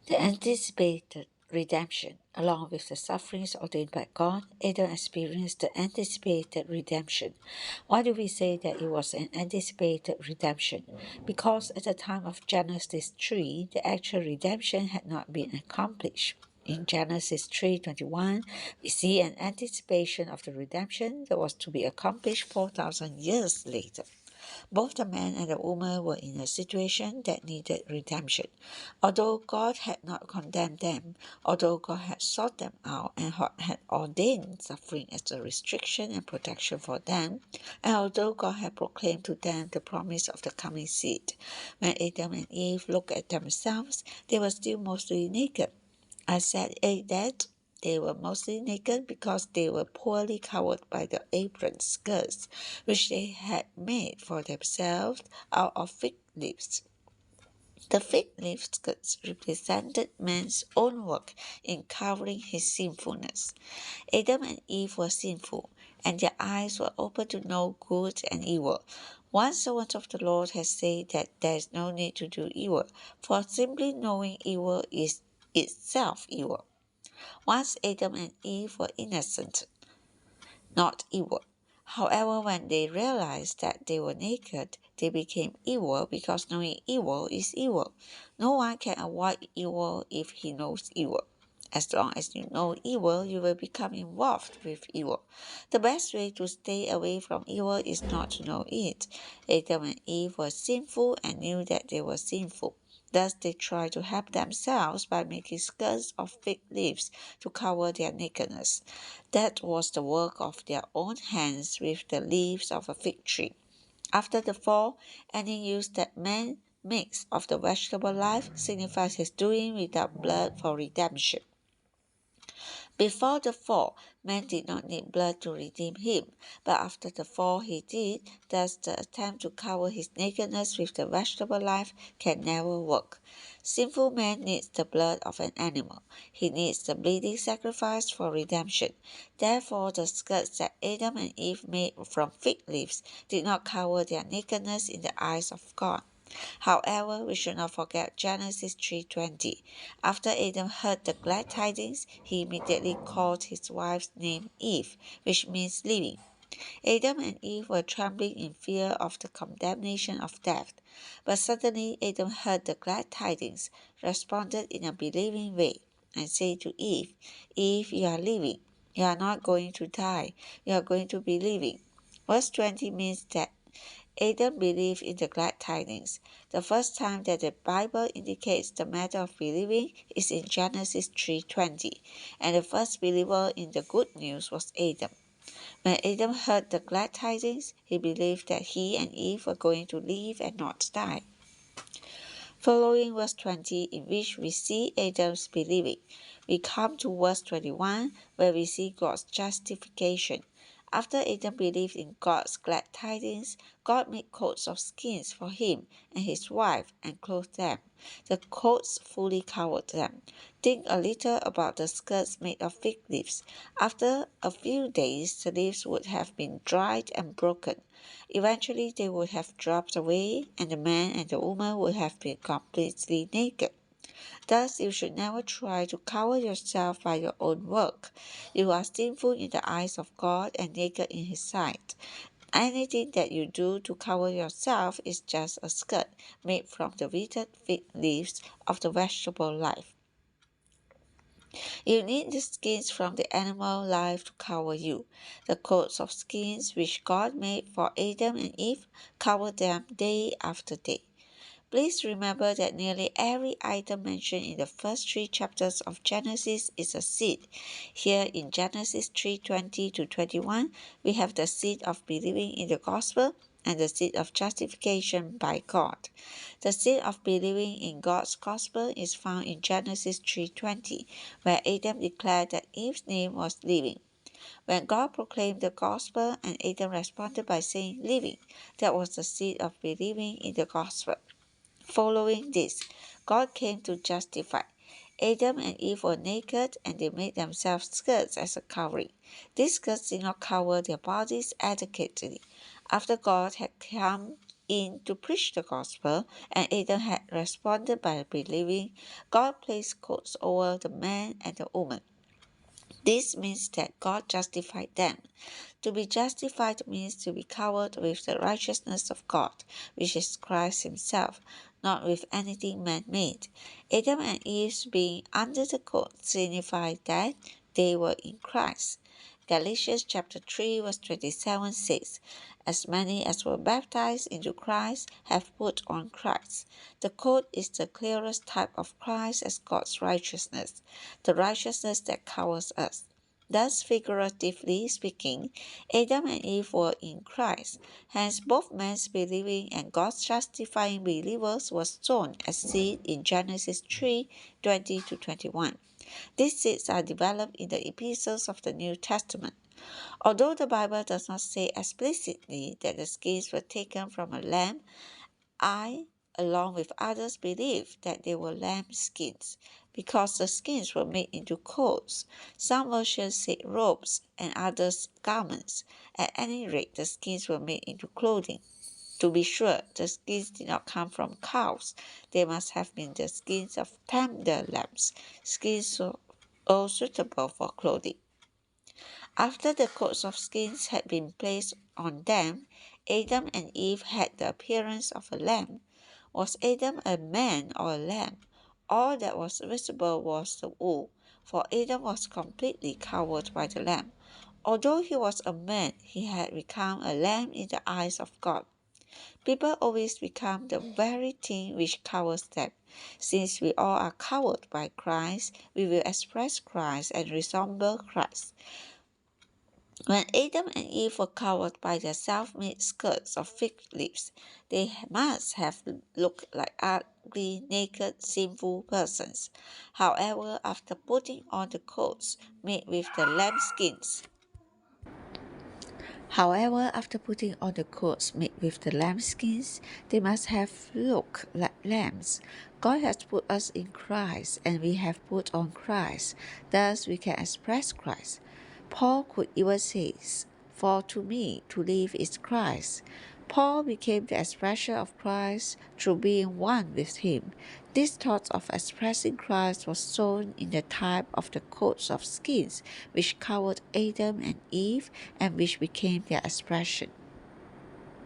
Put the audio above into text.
The anticipated redemption. Along with the sufferings ordained by God, Adam experienced the anticipated redemption. Why do we say that it was an anticipated redemption? Because at the time of Genesis 3, the actual redemption had not been accomplished. In Genesis 3:21, we see an anticipation of the redemption that was to be accomplished 4,000 years later. Both the man and the woman were in a situation that needed redemption. Although God had not condemned them, although God had sought them out and had ordained suffering as a restriction and protection for them, and although God had proclaimed to them the promise of the coming seed, when Adam and Eve looked at themselves, they were still mostly naked. I said that they were mostly naked because they were poorly covered by the apron skirts which they had made for themselves out of fig leaves. The fig leaf skirts represented man's own work in covering his sinfulness. Adam and Eve were sinful, and their eyes were open to know good and evil. One servant of the Lord has said that there is no need to do evil, for simply knowing evil is itself evil. Once Adam and Eve were innocent, not evil. However, when they realized that they were naked, they became evil because knowing evil is evil. No one can avoid evil if he knows evil. As long as you know evil, you will become involved with evil. The best way to stay away from evil is not to know it. Adam and Eve were sinful and knew that they were sinful. Thus they tried to help themselves by making skirts of fig leaves to cover their nakedness. That was the work of their own hands with the leaves of a fig tree. After the fall, any use that man makes of the vegetable life signifies his doing without blood for redemption. Before the fall, man did not need blood to redeem him, but after the fall he did, thus the attempt to cover his nakedness with the vegetable life can never work. Sinful man needs the blood of an animal. He needs the bleeding sacrifice for redemption. Therefore, the skirts that Adam and Eve made from fig leaves did not cover their nakedness in the eyes of God. However, we should not forget Genesis 3:20. After Adam heard the glad tidings, he immediately called his wife's name Eve, which means living. Adam and Eve were trembling in fear of the condemnation of death. But suddenly Adam heard the glad tidings, responded in a believing way, and said to Eve, Eve, you are living. You are not going to die. You are going to be living. Verse 20 means that Adam believed in the glad tidings. The first time that the Bible indicates the matter of believing is in Genesis 3:20, and the first believer in the good news was Adam. When Adam heard the glad tidings, he believed that he and Eve were going to live and not die. Following verse 20, in which we see Adam's believing, we come to verse 21, where we see God's justification. After Adam believed in God's glad tidings, God made coats of skins for him and his wife and clothed them. The coats fully covered them. Think a little about the skirts made of fig leaves. After a few days, the leaves would have been dried and broken. Eventually, they would have dropped away, and the man and the woman would have been completely naked. Thus, you should never try to cover yourself by your own work. You are sinful in the eyes of God and naked in His sight. Anything that you do to cover yourself is just a skirt made from the withered fig leaves of the vegetable life. You need the skins from the animal life to cover you. The coats of skins which God made for Adam and Eve covered them day after day. Please remember that nearly every item mentioned in the first 3 chapters of Genesis is a seed. Here in Genesis 3:20 to 21, we have the seed of believing in the gospel and the seed of justification by God. The seed of believing in God's gospel is found in Genesis 3:20, where Adam declared that Eve's name was living. When God proclaimed the gospel and Adam responded by saying living, that was the seed of believing in the gospel. Following this, God came to justify. Adam and Eve were naked and they made themselves skirts as a covering. These skirts did not cover their bodies adequately. After God had come in to preach the gospel, and Adam had responded by believing, God placed coats over the man and the woman. This means that God justified them. To be justified means to be covered with the righteousness of God, which is Christ Himself, not with anything man made. Adam and Eve being under the coat signified that they were in Christ. Galatians chapter 3 verse 27 says, As many as were baptized into Christ have put on Christ. The coat is the clearest type of Christ as God's righteousness, the righteousness that covers us. Thus, figuratively speaking, Adam and Eve were in Christ. Hence, both men's believing and God's justifying believers was shown as seen in Genesis 3:20-21. These seeds are developed in the epistles of the New Testament. Although the Bible does not say explicitly that the skins were taken from a lamb, I, along with others, believe that they were lamb skins because the skins were made into coats. Some versions say robes and others garments. At any rate, the skins were made into clothing. To be sure, the skins did not come from cows. They must have been the skins of tender lambs, skins so suitable for clothing. After the coats of skins had been placed on them, Adam and Eve had the appearance of a lamb. Was Adam a man or a lamb? All that was visible was the wool, for Adam was completely covered by the lamb. Although he was a man, he had become a lamb in the eyes of God. People always become the very thing which covers them. Since we all are covered by Christ, we will express Christ and resemble Christ. When Adam and Eve were covered by their self-made skirts of fig leaves, they must have looked like ugly, naked, sinful persons. However, after putting on the coats made with the lambskins, they must have looked like lambs. God has put us in Christ, and we have put on Christ. Thus, we can express Christ. Paul could even say, For to me, to live is Christ. Paul became the expression of Christ through being one with Him. This thought of expressing Christ was shown in the type of the coats of skins which covered Adam and Eve and which became their expression.